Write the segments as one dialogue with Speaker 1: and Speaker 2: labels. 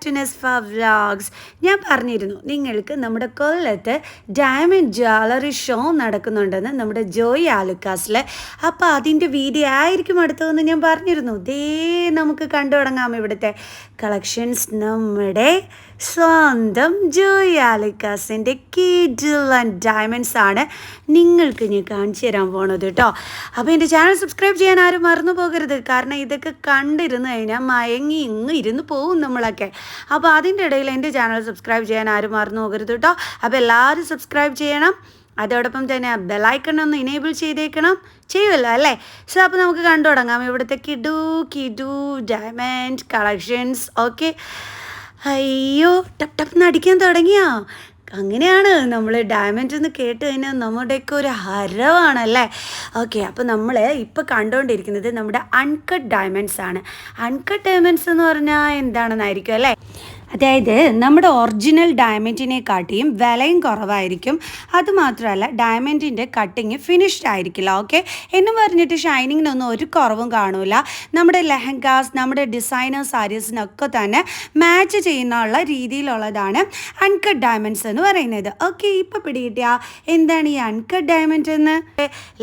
Speaker 1: To നെസ്ഫ vlogs. ഞാൻ പറഞ്ഞിരുന്നു നിങ്ങൾക്ക് നമ്മുടെ കൊല്ലത്ത് ഡയമണ്ട് ജ്വല്ലറി ഷോ നടക്കുന്നുണ്ടെന്ന് നമ്മുടെ ജോയി ആലുക്കാസിൽ. അപ്പോൾ അതിൻ്റെ വീഡിയോ ആയിരിക്കും അടുത്തതെന്ന് ഞാൻ പറഞ്ഞിരുന്നു. നമുക്ക് കണ്ടു തുടങ്ങാം ഇവിടുത്തെ കളക്ഷൻസ്. നമ്മുടെ സ്വന്തം ജോയി ആലുക്കാസിൻ്റെ കിഡിലൻ ഡയമണ്ട്സ് ആണ് നിങ്ങൾക്ക് ഞാൻ കാണിച്ചു തരാൻ പോണത് കേട്ടോ. അപ്പോൾ എൻ്റെ ചാനൽ സബ്സ്ക്രൈബ് ചെയ്യാൻ ആരും മറന്നു പോകരുത്. കാരണം ഇതൊക്കെ കണ്ടിരുന്നു കഴിഞ്ഞാൽ മയങ്ങി ഇങ്ങ് ഇരുന്ന് പോകും നമ്മളൊക്കെ. അപ്പോൾ അതിൻ്റെ ഇടയിൽ എൻ്റെ ചാനൽ സബ്സ്ക്രൈബ് ചെയ്യാൻ ആരും മറന്നു പോകരുത് കേട്ടോ. അപ്പോൾ എല്ലാവരും സബ്സ്ക്രൈബ് ചെയ്യണം. അതോടൊപ്പം തന്നെ ബെലൈക്കൺ ഒന്ന് ഇനേബിൾ ചെയ്തേക്കണം. ചെയ്യുമല്ലോ അല്ലേ? സോ അപ്പോൾ നമുക്ക് കണ്ടു തുടങ്ങാം ഇവിടുത്തെ കിഡു ഡയമണ്ട് കളക്ഷൻസ്. ഓക്കെ. അയ്യോ, ടപ്പ് ടപ്പ് നടിക്കാൻ തുടങ്ങിയോ? അങ്ങനെയാണ് നമ്മൾ ഡയമണ്ട് എന്ന് കേട്ട് കഴിഞ്ഞാൽ നമ്മുടെയൊക്കെ ഒരു ഹരവാണല്ലേ. ഓക്കെ, അപ്പോൾ നമ്മൾ ഇപ്പോൾ കണ്ടുകൊണ്ടിരിക്കുന്നത് നമ്മുടെ അൺകട്ട് ഡയമണ്ട്സ് ആണ്. അൺകട്ട് ഡയമണ്ട്സ് എന്ന് പറഞ്ഞാൽ എന്താണെന്നായിരിക്കും അല്ലേ? അതായത് നമ്മുടെ ഒറിജിനൽ ഡയമണ്ടിനെക്കാട്ടിയും വിലയും കുറവായിരിക്കും. അതുമാത്രമല്ല ഡയമണ്ടിൻ്റെ കട്ടിങ് ഫിനിഷ്ഡ് ആയിരിക്കില്ല. ഓക്കെ, എന്ന് പറഞ്ഞിട്ട് ഷൈനിങ്ങിനൊന്നും ഒരു കുറവും കാണൂല. നമ്മുടെ ലെഹങ്കാസ്, നമ്മുടെ ഡിസൈനർ സാരീസിനൊക്കെ തന്നെ മാച്ച് ചെയ്യുന്നുള്ള രീതിയിലുള്ളതാണ് അൺകട്ട് ഡയമണ്ട്സ് എന്ന് പറയുന്നത്. ഓക്കെ, ഇപ്പോൾ പിടികിട്ടിയാ എന്താണ് ഈ അൺകട്ട് ഡയമണ്ട് എന്ന്?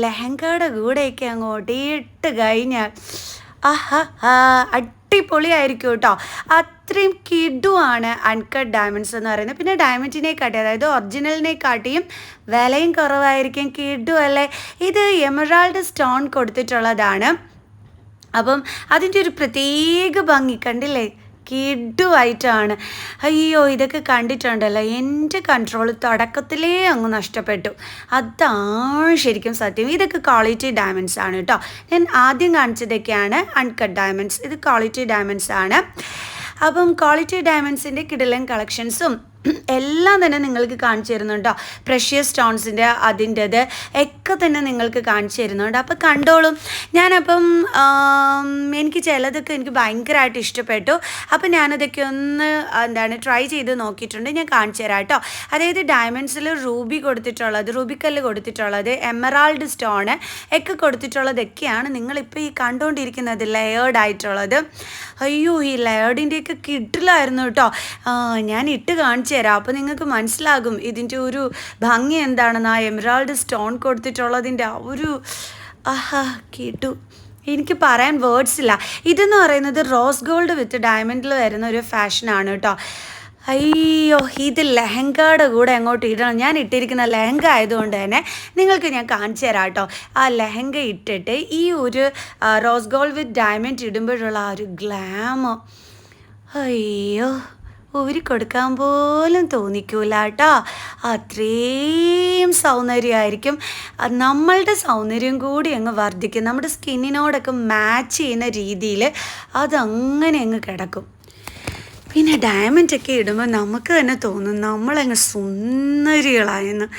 Speaker 1: ലെഹങ്കയുടെ കൂടെയൊക്കെ അങ്ങോട്ട് ഇട്ട് കഴിഞ്ഞാൽ അടിപൊളിയായിരിക്കും കേട്ടോ. അത്രയും കിഡുവാണ് അൺകട്ട് ഡയമണ്ട്സ് എന്ന് പറയുന്നത്. പിന്നെ ഡയമണ്ടിനെക്കാട്ടി, അതായത് ഒറിജിനലിനെക്കാട്ടിയും വിലയും കുറവായിരിക്കും. കിഡു അല്ലേ? ഇത് എമറാൾഡ് സ്റ്റോൺ കൊടുത്തിട്ടുള്ളതാണ്. അപ്പം അതിൻ്റെ ഒരു പ്രത്യേക ഭംഗി കണ്ടില്ലേ? കിഡുവായിട്ടാണ്. അയ്യോ, ഇതൊക്കെ കണ്ടിട്ടുണ്ടല്ലോ, എൻ്റെ കൺട്രോൾ തുടക്കത്തിലേ അങ്ങ് നഷ്ടപ്പെട്ടു. അതാണ് ശരിക്കും സത്യം. ഇതൊക്കെ ക്വാളിറ്റി ഡയമണ്ട്സ് ആണ് കേട്ടോ. ഞാൻ ആദ്യം കാണിച്ചതൊക്കെയാണ് അൺകട്ട് ഡയമണ്ട്സ്. ഇത് ക്വാളിറ്റി ഡയമണ്ട്സ് ആണ്. അപ്പം ക്വാളിറ്റി ഡയമണ്ട്സിൻ്റെ കിടിലൻ കളക്ഷൻസും എല്ലാം തന്നെ നിങ്ങൾക്ക് കാണിച്ചു തരുന്നുണ്ടോ. പ്രഷ്യസ് സ്റ്റോൺസിൻ്റെ അതിൻ്റെത് ഒക്കെ തന്നെ നിങ്ങൾക്ക് കാണിച്ചു തരുന്നുണ്ട്. അപ്പോൾ കണ്ടോളും. ഞാനപ്പം എനിക്ക് ചിലതൊക്കെ എനിക്ക് ഭയങ്കരമായിട്ട് ഇഷ്ടപ്പെട്ടു. അപ്പോൾ ഞാനതൊക്കെ ഒന്ന് ട്രൈ ചെയ്ത് നോക്കിയിട്ടുണ്ട്. ഞാൻ കാണിച്ചു തരാം കേട്ടോ. അതായത് ഡയമണ്ട്സിൽ റൂബി കൊടുത്തിട്ടുള്ളത്, റൂബിക്കല്ല് കൊടുത്തിട്ടുള്ളത്, എമറാൾഡ് സ്റ്റോണ് ഒക്കെ കൊടുത്തിട്ടുള്ളതൊക്കെയാണ് നിങ്ങളിപ്പോൾ ഈ കണ്ടുകൊണ്ടിരിക്കുന്നത് ലെയേർഡ് ആയിട്ടുള്ളത്. അയ്യോ, ഈ ലെയേർഡിൻ്റെയൊക്കെ കിഡിലായിരുന്നു കേട്ടോ. ഞാൻ ഇട്ട് കാണിച്ചു തരാം. അപ്പോൾ നിങ്ങൾക്ക് മനസ്സിലാകും ഇതിൻ്റെ ഒരു ഭംഗി എന്താണെന്ന്. ആ എമറാൾഡ് സ്റ്റോൺ കൊടുത്തിട്ടുള്ളതിൻ്റെ ആ ഒരു കേട്ടു, എനിക്ക് പറയാൻ വേർഡ്സ് ഇല്ല. ഇതെന്ന് പറയുന്നത് റോസ് ഗോൾഡ് വിത്ത് ഡയമണ്ടിൽ വരുന്ന ഒരു ഫാഷനാണ് കേട്ടോ. അയ്യോ, ഇത് ലെഹങ്കയുടെ കൂടെ അങ്ങോട്ട് ഇടണം. ഞാൻ ഇട്ടിരിക്കുന്ന ലെഹങ്ക ആയതുകൊണ്ട് തന്നെ നിങ്ങൾക്ക് ഞാൻ കാണിച്ചു തരാം കേട്ടോ. ആ ലെഹങ്ക ഇട്ടിട്ട് ഈ ഒരു റോസ് ഗോൾഡ് വിത്ത് ഡയമണ്ട് ഇടുമ്പോഴുള്ള ആ ഒരു ഗ്ലാമോ, അയ്യോ, ഊരി കൊടുക്കാൻ പോലും തോന്നിക്കൂല കേട്ടോ. അത്രയും സൗന്ദര്യമായിരിക്കും. നമ്മളുടെ സൗന്ദര്യം കൂടി അങ്ങ് വർദ്ധിക്കും. നമ്മുടെ സ്കിന്നിനോടൊക്കെ മാച്ച് ചെയ്യുന്ന രീതിയിൽ അതങ്ങനെ അങ്ങ് കിടക്കും. പിന്നെ ഡയമണ്ടൊക്കെ ഇടുമ്പോൾ നമുക്ക് തന്നെ തോന്നും നമ്മളങ്ങ് സുന്ദരികളായെന്ന്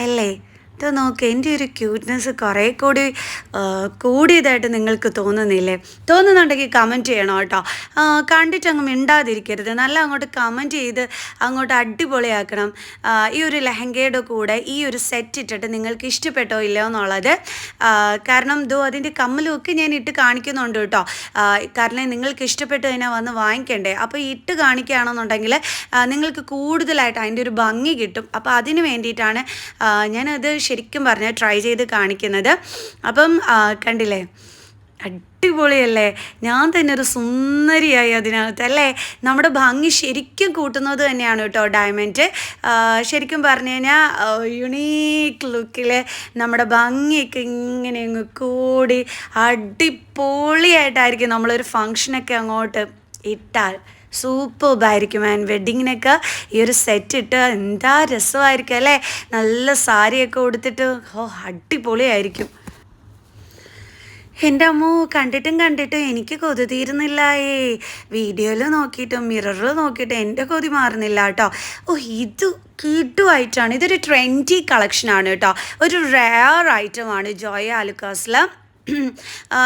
Speaker 1: അല്ലേ? ഇത് നോക്ക്, എൻ്റെ ഒരു ക്യൂട്ട്നെസ് കുറേ കൂടി കൂടിയതായിട്ട് നിങ്ങൾക്ക് തോന്നുന്നില്ലേ? തോന്നുന്നുണ്ടെങ്കിൽ കമൻറ്റ് ചെയ്യണം കേട്ടോ. കണ്ടിട്ട് അങ്ങ് മിണ്ടാതിരിക്കരുത്. നല്ല അങ്ങോട്ട് കമൻറ്റ് ചെയ്ത് അങ്ങോട്ട് അടിപൊളിയാക്കണം. ഈ ഒരു ലെഹങ്കയുടെ കൂടെ ഈ ഒരു സെറ്റ് ഇട്ടിട്ട് നിങ്ങൾക്ക് ഇഷ്ടപ്പെട്ടോ ഇല്ലയോ എന്നുള്ളത്. കാരണം അതിൻ്റെ കമ്മലുമൊക്കെ ഞാൻ ഇട്ട് കാണിക്കുന്നുണ്ട് കേട്ടോ. കാരണം നിങ്ങൾക്ക് ഇഷ്ടപ്പെട്ട് തന്നെ വന്ന് വാങ്ങിക്കണ്ടേ. അപ്പോൾ ഇട്ട് കാണിക്കുകയാണെന്നുണ്ടെങ്കിൽ നിങ്ങൾക്ക് കൂടുതലായിട്ട് അതിൻ്റെ ഒരു ഭംഗി കിട്ടും. അപ്പോൾ അതിന് വേണ്ടിയിട്ടാണ് ഞാനത് ശരിക്കും പറഞ്ഞാൽ ട്രൈ ചെയ്ത് കാണിക്കുന്നത്. അപ്പം കണ്ടില്ലേ, അടിപൊളിയല്ലേ? ഞാൻ തന്നെ ഒരു സുന്ദരിയായി അതിനകത്ത് അല്ലേ? നമ്മുടെ ഭംഗി ശരിക്കും കൂട്ടുന്നത് തന്നെയാണ് കേട്ടോ ഡയമണ്ട്. ശരിക്കും പറഞ്ഞു കഴിഞ്ഞാൽ യുണീക്ക് ലുക്കിൽ നമ്മുടെ ഭംഗിയൊക്കെ ഇങ്ങനെ അങ്ങ് കൂടി അടിപൊളിയായിട്ടായിരിക്കും നമ്മളൊരു ഫങ്ഷനൊക്കെ അങ്ങോട്ട് ഇട്ടാൽ സൂപ്പർബായിരിക്കും. ആൻഡ് വെഡ്ഡിങ്ങിനൊക്കെ ഈ ഒരു സെറ്റ് ഇട്ട് എന്താ രസമായിരിക്കും അല്ലേ? നല്ല സാരിയൊക്കെ കൊടുത്തിട്ട് അടിപൊളിയായിരിക്കും. എൻ്റെ അമ്മോ, കണ്ടിട്ടും എനിക്ക് കൊതി തീരുന്നില്ലായേ. വീഡിയോയിൽ നോക്കിയിട്ടും മിററിൽ നോക്കിയിട്ടും എൻ്റെ കൊതി മാറുന്നില്ല കേട്ടോ. ഇത് കിഡുവായിട്ടാണ്. ഇതൊരു ട്രെൻഡി കളക്ഷനാണ് കേട്ടോ. ഒരു റെയർ ഐറ്റമാണ് ജോയി ആലുക്കാസിൽ.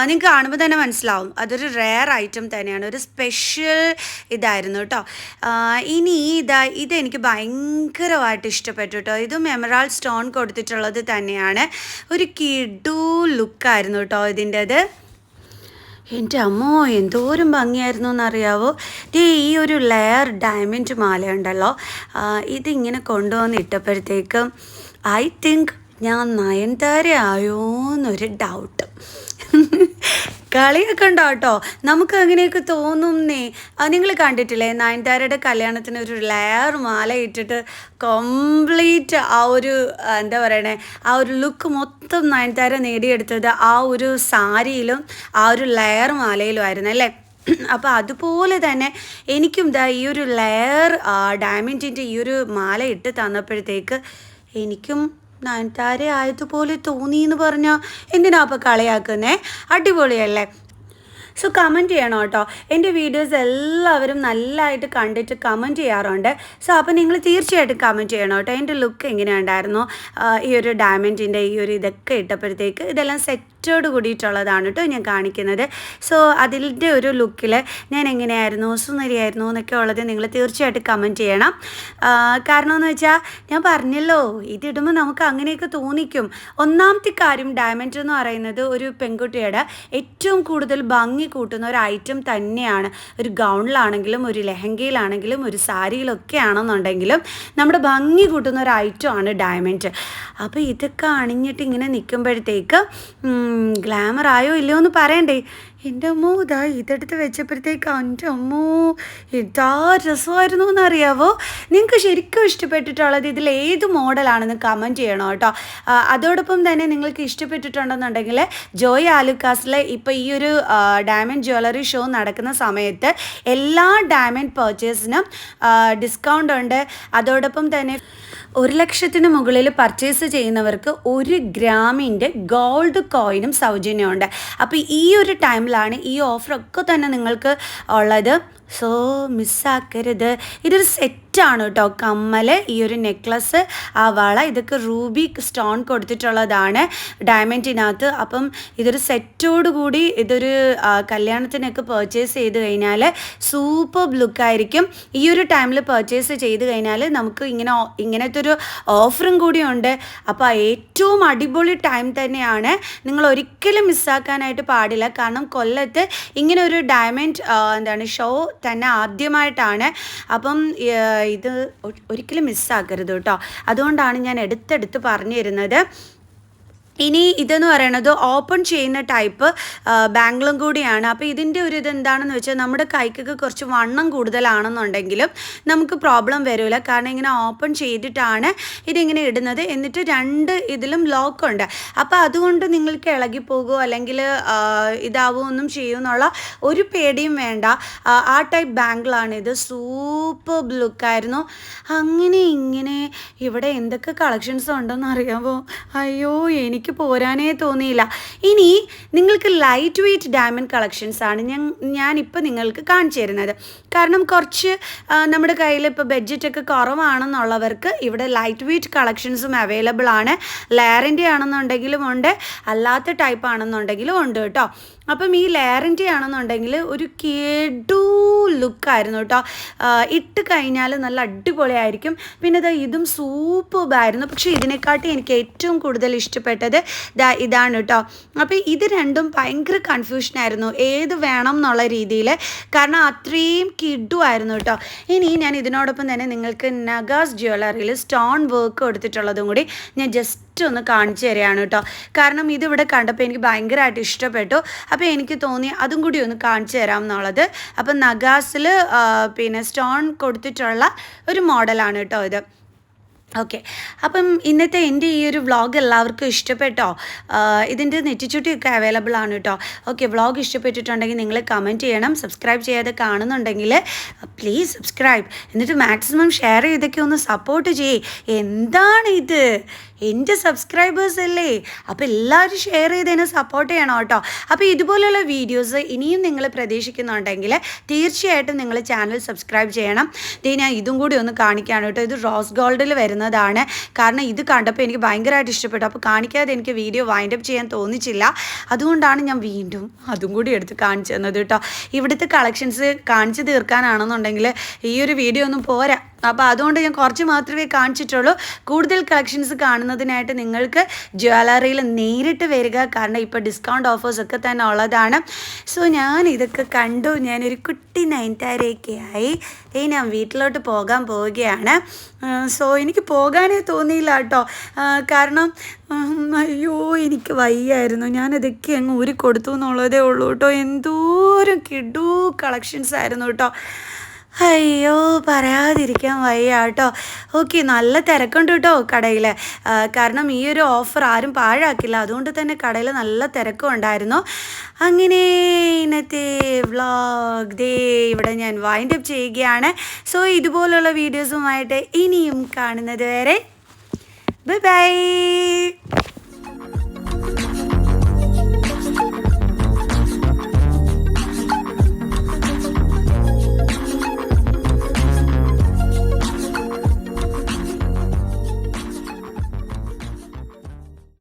Speaker 1: നിങ്ങൾക്ക് കാണുമ്പോൾ തന്നെ മനസ്സിലാവും അതൊരു റെയർ ഐറ്റം തന്നെയാണ്. ഒരു സ്പെഷ്യൽ ഇതായിരുന്നു കേട്ടോ. ഇനി ഇതെനിക്ക് ഭയങ്കരമായിട്ട് ഇഷ്ടപ്പെട്ടു കേട്ടോ. ഇതും എമറാൾഡ് സ്റ്റോൺ കൊടുത്തിട്ടുള്ളത് തന്നെയാണ്. ഒരു കിഡു ലുക്കായിരുന്നു കേട്ടോ ഇതിൻ്റെത്. എൻ്റെ അമ്മോ എന്തോരം ഭംഗിയായിരുന്നു എന്നറിയാവോ. ദേ ഈ ഒരു ലെയർ ഡയമണ്ട് മാല ഉണ്ടല്ലോ, ഇതിങ്ങനെ കൊണ്ടുവന്ന് ഇട്ടപ്പോഴത്തേക്കും ഐ തിങ്ക് ഞാൻ നയൻതാര ആയോ എന്നൊരു ഡൗട്ട്. കളിയൊക്കെ ഉണ്ടോ കേട്ടോ, നമുക്ക് അങ്ങനെയൊക്കെ തോന്നുന്നേ. നിങ്ങൾ കണ്ടിട്ടില്ലേ നയൻതാരയുടെ കല്യാണത്തിന് ഒരു ലെയർ മാല ഇട്ടിട്ട് കംപ്ലീറ്റ് ആ ഒരു എന്താ പറയണേ, ആ ഒരു ലുക്ക് മൊത്തം നയൻതാര നേടിയെടുത്തത് ആ ഒരു സാരിയിലും ആ ഒരു ലെയർ മാലയിലും ആയിരുന്നു അല്ലേ. അപ്പോൾ അതുപോലെ തന്നെ എനിക്കും ഇതാ ഈ ഒരു ലെയർ ഡയമണ്ടിൻ്റെ ഈ ഒരു മാല ഇട്ട് തന്നപ്പോഴത്തേക്ക് എനിക്കും നയൻതാര ആയതുപോലെ തോന്നി എന്ന് പറഞ്ഞാൽ എന്തിനാ അപ്പോൾ കളിയാക്കുന്നേ? അടിപൊളിയല്ലേ? സോ കമൻറ്റ് ചെയ്യണം കേട്ടോ. എൻ്റെ വീഡിയോസ് എല്ലാവരും നല്ലതായിട്ട് കണ്ടിട്ട് കമൻറ്റ് ചെയ്യാറുണ്ട്. സോ അപ്പോൾ നിങ്ങൾ തീർച്ചയായിട്ടും കമൻറ്റ് ചെയ്യണം കേട്ടോ. എൻ്റെ ലുക്ക് എങ്ങനെയുണ്ടായിരുന്നു ഈ ഒരു ഡയമണ്ടിൻ്റെ ഈ ഒരു ഇതൊക്കെ ഇട്ടപ്പോഴത്തേക്ക്. ഇതെല്ലാം സെറ്റോട് കൂടിയിട്ടുള്ളതാണ് കേട്ടോ ഞാൻ കാണിക്കുന്നത്. സോ അതിൻ്റെ ഒരു ലുക്കിൽ ഞാൻ എങ്ങനെയായിരുന്നു, സുന്ദരിയായിരുന്നു എന്നൊക്കെ ഉള്ളത് നിങ്ങൾ തീർച്ചയായിട്ടും കമൻറ്റ് ചെയ്യണം. കാരണം എന്ന് വെച്ചാൽ ഞാൻ പറഞ്ഞല്ലോ, ഇതിടുമ്പോൾ നമുക്ക് അങ്ങനെയൊക്കെ തോന്നിക്കും. ഒന്നാമത്തെ കാര്യം, ഡയമണ്ട് എന്ന് പറയുന്നത് ഒരു പെൺകുട്ടിയുടെ ഏറ്റവും കൂടുതൽ ഭംഗി കൂട്ടുന്ന ഒരു ഐറ്റം തന്നെയാണ്. ഒരു ഗൗണിലാണെങ്കിലും ഒരു ലെഹങ്കയിലാണെങ്കിലും ഒരു സാരിയിലൊക്കെ ആണെന്നുണ്ടെങ്കിലും നമ്മുടെ ഭംഗി കൂട്ടുന്ന ഒരു ഐറ്റമാണ് ഡയമണ്ട്. അപ്പോൾ ഇതൊക്കെ അണിഞ്ഞിട്ട് ഇങ്ങനെ നിൽക്കുമ്പോഴത്തേക്ക് ഗ്ലാമർ ആയോ ഇല്ലയോ എന്ന് പറയണ്ടേ. എൻ്റെ അമ്മോ ഇതാ ഇതെടുത്ത് വെച്ചപ്പോഴത്തേക്ക് എൻ്റെ അമ്മോ ഇതാ രസമായിരുന്നു എന്നറിയാവോ. നിങ്ങൾക്ക് ശരിക്കും ഇഷ്ടപ്പെട്ടിട്ടുള്ളത് ഇതിൽ ഏത് മോഡലാണെന്ന് കമൻറ്റ് ചെയ്യണം കേട്ടോ. അതോടൊപ്പം തന്നെ നിങ്ങൾക്ക് ഇഷ്ടപ്പെട്ടിട്ടുണ്ടെന്നുണ്ടെങ്കിൽ ജോയ് ആലുക്കാസിൽ ഇപ്പോൾ ഈ ഒരു ഡയമണ്ട് ജ്വല്ലറി ഷോ നടക്കുന്ന സമയത്ത് എല്ലാ ഡയമണ്ട് പർച്ചേസിനും ഡിസ്കൗണ്ട് ഉണ്ട്. അതോടൊപ്പം തന്നെ 1,00,000 മുകളിൽ പർച്ചേസ് ചെയ്യുന്നവർക്ക് 1 ഗ്രാമിൻ്റെ ഗോൾഡ് കോയിനും സൗജന്യമുണ്ട്. അപ്പോൾ ഈ ഒരു ടൈമിലാണ് ഈ ഓഫറൊക്കെ തന്നെ നിങ്ങൾക്ക് ഉള്ളത്. സോ മിസ്സാക്കരുത്. ഇതൊരു സെറ്റാണ് കേട്ടോ. കമ്മൽ, ഈ ഒരു നെക്ലസ്, ആ വള, ഇതൊക്കെ റൂബി സ്റ്റോൺ കൊടുത്തിട്ടുള്ളതാണ് ഡയമണ്ടിനകത്ത്. അപ്പം ഇതൊരു സെറ്റോടുകൂടി ഇതൊരു കല്യാണത്തിനൊക്കെ പർച്ചേസ് ചെയ്ത് കഴിഞ്ഞാൽ സൂപ്പർ ലുക്കായിരിക്കും. ഈ ഒരു ടൈമിൽ പർച്ചേസ് ചെയ്ത് കഴിഞ്ഞാൽ നമുക്ക് ഇങ്ങനത്തെ ഒരു ഓഫറും കൂടിയുണ്ട്. അപ്പോൾ ഏറ്റവും അടിപൊളി ടൈം തന്നെയാണ്. നിങ്ങൾ ഒരിക്കലും മിസ്സാക്കാനായിട്ട് പാടില്ല. കാരണം കൊല്ലത്ത് ഇങ്ങനെ ഒരു ഡയമണ്ട് ഷോ തന്നെ ആദ്യമായിട്ടാണ്. അപ്പം ഇത് ഒരിക്കലും മിസ്സാക്കരുത് കേട്ടോ. അതുകൊണ്ടാണ് ഞാൻ എടുത്തെടുത്ത് പറഞ്ഞു തരുന്നത്. ഇനി ഇതെന്ന് പറയുന്നത് ഓപ്പൺ ചെയ്യുന്ന ടൈപ്പ് ബാംഗിളും കൂടിയാണ്. അപ്പോൾ ഇതിൻ്റെ ഒരു ഇതെന്താണെന്ന് വെച്ചാൽ നമ്മുടെ കൈക്കൊക്കെ കുറച്ച് വണ്ണം കൂടുതലാണെന്നുണ്ടെങ്കിലും നമുക്ക് പ്രോബ്ലം വരില്ല. കാരണം ഇങ്ങനെ ഓപ്പൺ ചെയ്തിട്ടാണ് ഇതിങ്ങനെ ഇടുന്നത്. എന്നിട്ട് 2 ഇതിലും ലോക്കുണ്ട്. അപ്പോൾ അതുകൊണ്ട് നിങ്ങൾക്ക് ഇളകിപ്പോകുമോ അല്ലെങ്കിൽ ഇതാവുമൊന്നും ചെയ്യുമെന്നുള്ള ഒരു പേടിയും വേണ്ട. ആ ടൈപ്പ് ബാംഗിളാണിത്. സൂപ്പർ ലുക്കായിരുന്നു. അങ്ങനെ ഇങ്ങനെ ഇവിടെ എന്തൊക്കെ കളക്ഷൻസ് ഉണ്ടെന്ന് അറിയാമോ? അയ്യോ എനിക്ക് പോരാനേ തോന്നിയില്ല. ഇനി നിങ്ങൾക്ക് ലൈറ്റ് വെയ്റ്റ് ഡയമണ്ട് കളക്ഷൻസാണ് ഞാനിപ്പോൾ നിങ്ങൾക്ക് കാണിച്ചു തരുന്നത്. കാരണം കുറച്ച് നമ്മുടെ കയ്യിൽ ഇപ്പോൾ ബഡ്ജറ്റൊക്കെ കുറവാണെന്നുള്ളവർക്ക് ഇവിടെ ലൈറ്റ് വെയ്റ്റ് കളക്ഷൻസും അവൈലബിൾ ആണ്. ലെയറിൻ്റെ ആണെന്നുണ്ടെങ്കിലും ഉണ്ട്, അല്ലാത്ത ടൈപ്പ് ആണെന്നുണ്ടെങ്കിലും ഉണ്ട് കേട്ടോ. അപ്പം ഈ ലെയറിൻ്റെ ആണെന്നുണ്ടെങ്കിൽ ഒരു കേടു ലുക്കായിരുന്നു കേട്ടോ. ഇട്ട് കഴിഞ്ഞാൽ നല്ല അടിപൊളിയായിരിക്കും. പിന്നെ ഇതും സൂപ്പർബായിരുന്നു. പക്ഷേ ഇതിനെക്കാട്ടി എനിക്ക് ഏറ്റവും കൂടുതൽ ഇഷ്ടപ്പെട്ടത് ഇതാണ് കേട്ടോ. അപ്പോൾ ഇത് രണ്ടും ഭയങ്കര കൺഫ്യൂഷനായിരുന്നു ഏത് വേണം എന്നുള്ള രീതിയിൽ. കാരണം അത്രയും കിഡുമായിരുന്നു കേട്ടോ. ഇനി ഞാൻ ഇതിനോടൊപ്പം തന്നെ നിങ്ങൾക്ക് നഗാസ് ജ്വല്ലറിയിൽ സ്റ്റോൺ വർക്ക് കൊടുത്തിട്ടുള്ളതും കൂടി ഞാൻ ജസ്റ്റ് ഒന്ന് കാണിച്ചു തരികയാണ് കേട്ടോ. കാരണം ഇതിവിടെ കണ്ടപ്പോൾ എനിക്ക് ഭയങ്കരമായിട്ട് ഇഷ്ടപ്പെട്ടു. അപ്പോൾ എനിക്ക് തോന്നി അതും കൂടി ഒന്ന് കാണിച്ചു തരാം എന്നുള്ളത്. അപ്പം നഗാസിൽ പിന്നെ സ്റ്റോൺ കൊടുത്തിട്ടുള്ള ഒരു മോഡലാണ് കേട്ടോ ഇത്. ഓക്കെ, അപ്പം ഇന്നത്തെ എൻ്റെ ഈ ഒരു വ്ളോഗ് എല്ലാവർക്കും ഇഷ്ടപ്പെട്ടോ? ഇതിൻ്റെ നെറ്റിച്ചുട്ടിയൊക്കെ അവൈലബിൾ ആണ് കേട്ടോ. ഓക്കെ, വ്ളോഗ് ഇഷ്ടപ്പെട്ടിട്ടുണ്ടെങ്കിൽ നിങ്ങൾ കമൻറ്റ് ചെയ്യണം. സബ്സ്ക്രൈബ് ചെയ്യാതെ കാണുന്നുണ്ടെങ്കിൽ പ്ലീസ് സബ്സ്ക്രൈബ്, എന്നിട്ട് മാക്സിമം ഷെയർ ചെയ്തൊക്കെ ഒന്ന് സപ്പോർട്ട് ചെയ്യേ. എന്താണ് ഇത്, എൻ്റെ സബ്സ്ക്രൈബേഴ്സ് അല്ലേ? അപ്പോൾ എല്ലാവരും ഷെയർ ചെയ്ത് എന്നെ സപ്പോർട്ട് ചെയ്യണം കേട്ടോ. അപ്പോൾ ഇതുപോലെയുള്ള വീഡിയോസ് ഇനിയും നിങ്ങൾ പ്രതീക്ഷിക്കുന്നുണ്ടെങ്കിൽ തീർച്ചയായിട്ടും നിങ്ങൾ ചാനൽ സബ്സ്ക്രൈബ് ചെയ്യണം. ഞാൻ ഇതും കൂടി ഒന്ന് കാണിക്കുകയാണ് കേട്ടോ. ഇത് റോസ് ഗോൾഡിൽ വരുന്നതാണ്. കാരണം ഇത് കണ്ടപ്പോൾ എനിക്ക് ഭയങ്കരമായിട്ട് ഇഷ്ടപ്പെട്ടു. അപ്പോൾ കാണിക്കാതെ എനിക്ക് വീഡിയോ വൈൻഡപ്പ് ചെയ്യാൻ തോന്നിച്ചില്ല. അതുകൊണ്ടാണ് ഞാൻ വീണ്ടും അതും കൂടി എടുത്ത് കാണിച്ചു തന്നത് കേട്ടോ. ഇവിടുത്തെ കളക്ഷൻസ് കാണിച്ചു തീർക്കാനാണെന്നുണ്ടെങ്കിൽ ഈ ഒരു വീഡിയോ ഒന്നും പോരാ. അപ്പോൾ അതുകൊണ്ട് ഞാൻ കുറച്ച് മാത്രമേ കാണിച്ചിട്ടുള്ളൂ. കൂടുതൽ കളക്ഷൻസ് കാണുന്നതിനായിട്ട് നിങ്ങൾക്ക് ജ്വല്ലറിയിൽ നേരിട്ട് വരിക. കാരണം ഇപ്പോൾ ഡിസ്കൗണ്ട് ഓഫേഴ്സൊക്കെ തന്നെ ഉള്ളതാണ്. സോ ഞാൻ ഇതൊക്കെ കണ്ടു. ഞാനൊരു കുട്ടി നയൻതാരയൊക്കെ ആയി ഞാൻ വീട്ടിലോട്ട് പോകാൻ പോവുകയാണ്. സോ എനിക്ക് പോകാനേ തോന്നിയില്ല കേട്ടോ. കാരണം അയ്യോ എനിക്ക് വയ്യായിരുന്നു. ഞാനതൊക്കെ അങ്ങ് ഊരി കൊടുത്തു എന്നുള്ളതേ ഉള്ളൂ കേട്ടോ. എന്തോരം കിടു കളക്ഷൻസ് ആയിരുന്നു കേട്ടോ. അയ്യോ പറയാതിരിക്കാൻ വയ്യ കേട്ടോ. ഓക്കെ, നല്ല തിരക്കുണ്ട് കേട്ടോ കടയിൽ. കാരണം ഈ ഒരു ഓഫർ ആരും പാഴാക്കില്ല. അതുകൊണ്ട് തന്നെ കടയിൽ നല്ല തിരക്കും ഉണ്ടായിരുന്നു. അങ്ങനെ ഇന്നത്തെ വ്ളോഗ് ഇവിടെ ഞാൻ വൈൻഡ് അപ്പ് ചെയ്യുകയാണ്. സോ ഇതുപോലുള്ള വീഡിയോസുമായിട്ട് ഇനിയും കാണുന്നത് വരെ ബൈ ബൈ.